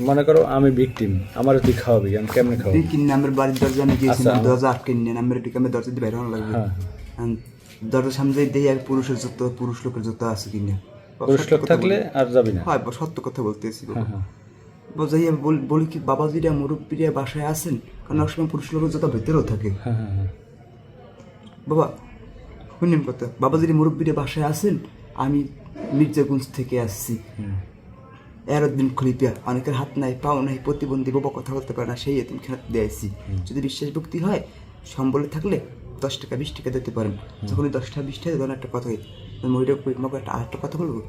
মনে করো আমি ভিকটিম, আমার তুই খাওয়াবি, আমি কেমনে খাওয়াবি? কিনে আমার বাড়ির দরজা আমি গিয়েছিলাম, দরজা আটকে নিয়ে আমার এদিকে আমি দরজা দিয়ে বের হওয়া লাগবে। দরজার সামনে দিয়ে আর পুরুষের জুতো, পুরুষ লোকের জুতো আছে কিনে, পুরুষ লোক থাকলে আর যাবি না। হয় সত্য কথা বলতেছি বোঝাই। বলি কি বাবাজিরা মুরব্বীরা বাসায় আছেন, কারণ এক সময় পুরুষ লোকের জুতো ভেতরেও থাকে। বাবা শুনেন কথা, বাবাজিরা মুরব্বীরা বাসায় আছেন, আমি মির্জাগঞ্জ থেকে আসছি, এরদিন খলিপিয়া, অনেকের হাত নাই পাও নাই, প্রতিবন্ধী, বাবা কথা বলতে পারে না, সেই এতিমখানা দিয়েছি। যদি বিশ্বাস ভক্তি হয়, সম্বলে থাকলে 10 টাকা 20 টাকা দিতে পারেন। যখন 10 টাকা 20 টাকা দেন একটা কথা, মহিলা আমাকে আরেকটা কথা বলবো,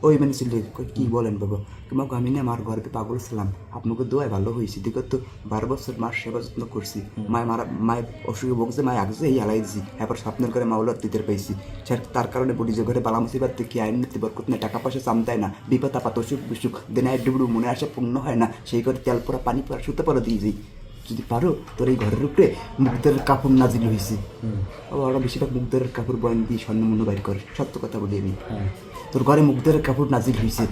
ওই মানে ছিল কি বলেন বাবা, তোমাকে আমি না আমার ঘরে পাগল ছিলাম, আপনাকে দোয়ায় ভালো হয়েছি, বিগত 12 বছর মার সেবা যত্ন করছি, মায়ের অসুখে ভোগছে, মায় আগছে এই হালাই দিছি, এরপর স্বপ্নের করে মাওলার দিতে পাইছি, তার কারণে বলি যে ঘরে বালা মুসিবাদ থেকে আইন নিতে বরকত না, টাকা পয়সা চাম দেয় না, বিপদ আপাত অসুখ বিসুখ দেনায় ডুবড়ু মনে আসা পূর্ণ হয় না, সেই ঘরে তেল পোড়া পানি পোড়া শুতে পারো দিয়ে যাই, যদি পারো তোর এই ঘরের উপরে মুক্তের কাপড় নাজিল হয়েছে, ওরা বেশিরভাগ মুক্তের কাপড় বয়ান দিয়ে স্বর্ণমূল্য বাইর করে, সত্য কথা বলি আমি, তোর ঘরে মুক্তের কাপড় নাজিল হয়েছে,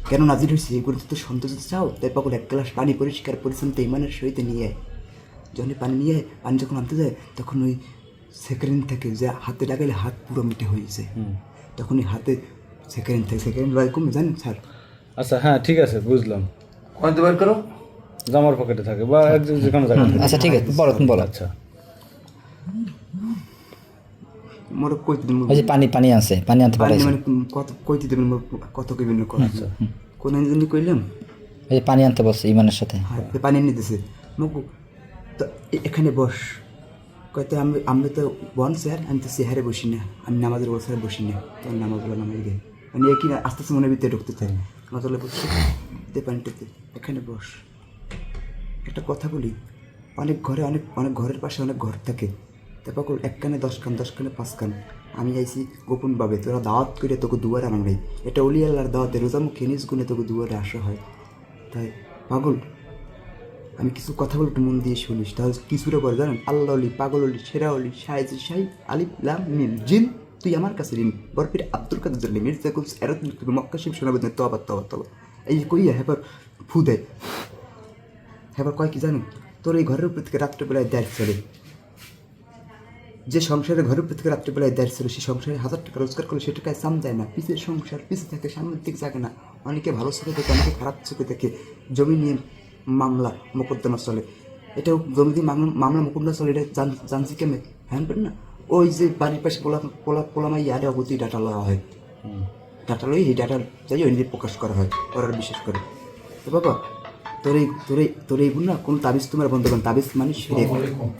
কেন নাজিল হয়েছে এগুলো তো সন্তোষ চাও, তাই পাগল 1 গ্লাস পানি পরিষ্কার পরিচ্ছন্ন ইমানের সহিত নিয়ে আয়, যখন পানি নিয়ে আয়, পানি যখন আনতে যায় তখন ওই সেকেন্ড থেকে যে হাতে লাগাইলে হাত পুরো মিটে হয়ে যায়, তখন ওই হাতে সেকেন্ড থেকে সেকেন্ড লয় কমে জানেন স্যার। আচ্ছা হ্যাঁ ঠিক আছে বুঝলাম, কত বার করো, জামার পকেটে থাকে বা যে কোনো জায়গায়। আচ্ছা ঠিক আছে, বলো তুমি বলো। আচ্ছা মোর কইতে দিন, ওই যে পানি পানি আছে, পানি আনতে পানি পারে, মানে কত কইতে দেবেন, কত কইবেন কোন জন্য কইলাম, ওই যে পানি আনতে বলছে ইমানের সাথে। হ্যাঁ পানি নিতেছে মকু, তো এখানে বস, কইতে আমি তো বন স্যার, আমি তো চেহারে বসি না, আমি নামাজের বসারে বসি না, তোর নামাজগুলো নামাজ দেয় মানে একই না, আস্তে আস্তে মনে ভিতরে ঢুকতে চাই, নামাজগুলো বসছি দে পানিটাতে, এখানে বস, একটা কথা বলি, অনেক ঘরে অনেক অনেক ঘরের পাশে অনেক ঘর থাকে, তারপর 1 কানে 10 কান 10 কানে 5 কান, আমি আইছি গোপনভাবে, তোরা দাওয়াত করে তোকে দুয়ারে আনা নাই, এটা অলি আল্লাহর দাওয়াতে, রোজা মুখে নিজ গুণে তোকে দুয়ারে আসা হয়, তাই পাগল আমি কিছু কথা বলে একটু মন দিয়ে শুনিস, তাহলে কিছুটা করে জানেন, আল্লাহ অলি, পাগল অলি, সেরা অলি, শাহেজি শাহি, আলিফ লাম মিম জিন, তুই আমার কাছে ঋণ, বরফির আব্দুল কাদের জন্য মির্জা কুলস এরত মক্কা শিব শোনাবেন, তবা তবা তবা এই কইয়া হেবার ফু দেয়, হেবার কয় কি জানেন, তোর এই ঘরের উপর থেকে রাত্রেবেলায় দেয় চলে, যে সংসারের ঘরের উপর থেকে রাত্রেবেলায় দেয় ছিল, সেই সংসারে 1000 টাকা রোজগার করলে সে টাকায় সাম দেয় না, পিছের সংসার পিছিয়ে থাকে, সামনের দিক থাকে না, অনেকে ভালো চোখে দেখে, অনেকে খারাপ চোখে দেখে, জমি নিয়ে মামলা মোকদ্দমা চলে, এটাও জমি দিয়ে মামলা মোকদ্দমা চলে, এটা জানছি কেমন হ্যান না, ওই যে বাড়ির পাশে পোলামাই আরে অবধি ডাটা লওয়া হয়, ডাটা লই এই ডাটা যাই ওই নিয়ে প্রকাশ করা হয়, ওরা বিশেষ করে, তো বাবা তোর এইগুলো না কোনো তাবিজ তোমার বন্ধ করেন, তাবিজ মানে সেরেক,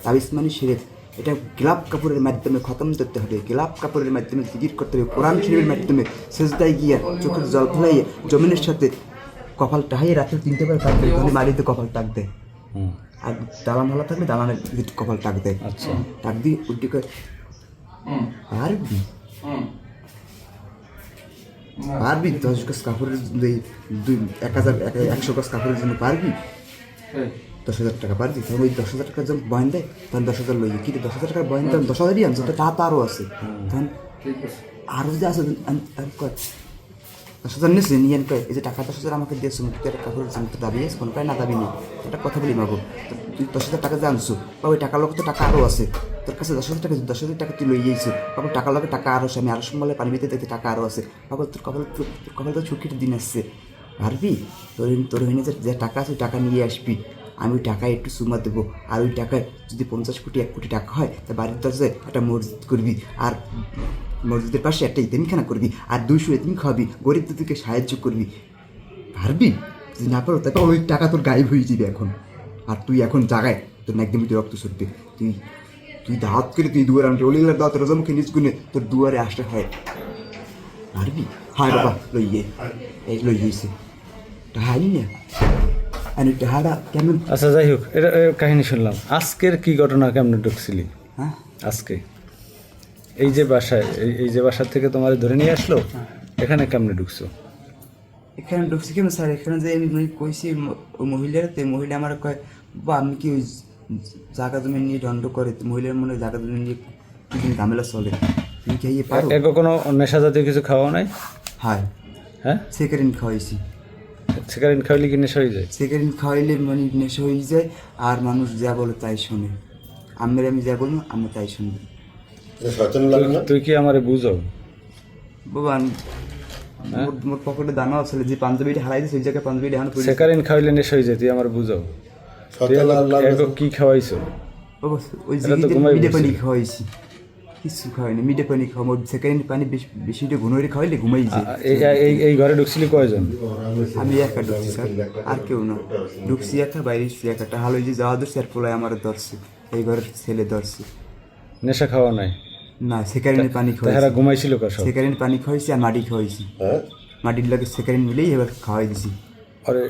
তাবিজ মানে সেরেক, এটা গোলাপ কাপড়ের মাধ্যমে খতম করতে হবে, গোলাপ কাপড়ের মাধ্যমে জিকির করতে হবে, কোরআন শরীফের মাধ্যমে সেজদায় গিয়া চোখের জল ফেলাইয়ে জমিনের সাথে কপাল টাহাইয়ে রাত্রে 3টে বার টাক দেয়, তাহলে মারিতে কপাল টাক দেয়, আর দালান ভালো থাকলে দালানের কপাল টাক দেয়, আচ্ছা টাক দিয়ে উল্টি করে পারবি পারবি 10 গজ কাপড়ের 100 গজ কাপড়ের জন্য পারবি, 10,000 টাকা পারবি, তখন ওই 10,000 টাকার যখন বয়ান দেয় তখন 10,000 লইয়ে, কিন্তু 10,000 টাকার বয়ান তখন 10,000ই আনছো, তো তা আরও আছে, তখন আরও যে আছে 10,000 নিয়েছে নিয়ে কয় এই যে টাকা 10,000 আমাকে দিয়েছো, মুক্তির কাপড়ের জন্য তো দাবি আছে, কোনো প্রায় না দাবি নেই, একটা কথা বলি মাগো, তুই 10,000 টাকা যে আনছো, বা ওই টাকার লোক তো টাকা আরও আছে, তোর কাছে 10,000 টাকা তুই লই গিয়েছো, বাবু টাকার লোকে টাকা আরও আছে, আমি আরও সম্বলে পানি পেতে দেখতে টাকা আরও আছে, বাবু তোর কপাল তো ছুটির দিন আসছে, পারবি তোর হইনে যে টাকা আছে ওই টাকা নিয়ে আসবি, আমি ওই টাকায় একটু সুমা দেবো, আর ওই টাকায় যদি 50 কোটি 1 কোটি টাকা হয় তা বাড়ির দরজায় একটা মসজিদ করবি, আর মসজিদের পাশে একটা ইতিমখানা করবি, আর 200 এতিম খাওয়াবি, গরিব দুঃখীকে সাহায্য করবি, পারবি? যদি না পারো তারপর ওই টাকা তোর গায়েব হয়ে যাবে এখন, আর তুই এখন জাগায় তোর একদমই তুই রক্ত সরবে, তুই দাওয়াত করে তুই দুয়ারে আনতে অলিলার দাওয়াত রোজামুখে নিজ গুনে তোর দুয়ারে আসতে হয়, পারবি? হ্যাঁ বাবা লইয়ে এই লইয়েছে টাহাই না, আর ওই টাহাটা কেমন। আচ্ছা যাই হোক, এটা কাহিনী শুনলাম, আজকের কি ঘটনা, কেমন ঢুকছিলি হ্যাঁ আজকে এই যে বাসায়, এই যে বাসার থেকে তোমার ধরে নিয়ে আসলো, এখানে কেমনে ঢুকছো? এখানে ঢুকছি কেন স্যার, এখানে যে আমি কইছি ওই মহিলার, তো মহিলা আমার কয় বা আমি কি ওই জায়গা জমি নিয়ে দণ্ড করে, মহিলার মনে জায়গা জমি নিয়ে কি ঝামেলা চলে, তুমি কি পারো? কোনো নেশা জাতীয় কিছু খাওয়া নাই? হ্যাঁ হ্যাঁ সেকেন্ড খাওয়াইছি, সিগারেট খাইলে কি নেশা হয়ে যায়? সিগারেট খাওয়াইলে মানে নেশা হয়ে যায়, আর মানুষ যা বলে তাই শোনে। আমি যা বলবো আমি তাই শুনবো। সচেতন লাগে না? তুই কি আমারে বুঝো? বাবা মোর পকেটে দানা আছে, যে পাঞ্জাবিটা হারাই দিয়েছে ওই জায়গায় পাঞ্জাবিটা এখন পড়ে। সিগারেট খাইলে নেশা হয়ে যায়, তুই আমার বুঝো? তুই সচেতন লাগে একক কি খাওয়াইছো? বাবা ওই এটা তো জায়গায় ঘুমাই মিডে বসে। পানি খাওয়াইছি, কিছু খাওয়াইনি। মিডে পানি খাওয়া, সেকেন্ড পানি বেশিটা ঘুনোরে খাওয়াইলে ঘুমাই যায়। এই ঘরে ঢুকছিলি কয়জন? আমি একা ঢুকছি স্যার, আর কেউ না। ঢুকছি একা, বাইরে এসছি একাটা। হালো যে যাওয়া ধরছে আর পোলায় আমার ধরছে, এই ঘরের ছেলে ধরছে। নেশা খাওয়া নাই? না, সেকারিনের পানি তাহারা খাওয়াইছি, ঘুমাইছিল কার সব? সেকারিনের পানি খাওয়াইছি আর মাটি খাওয়াইছি। হ্যাঁ মাটির লাগে সেকারিন মিলেই এবার খাওয়াই দিছি। আরে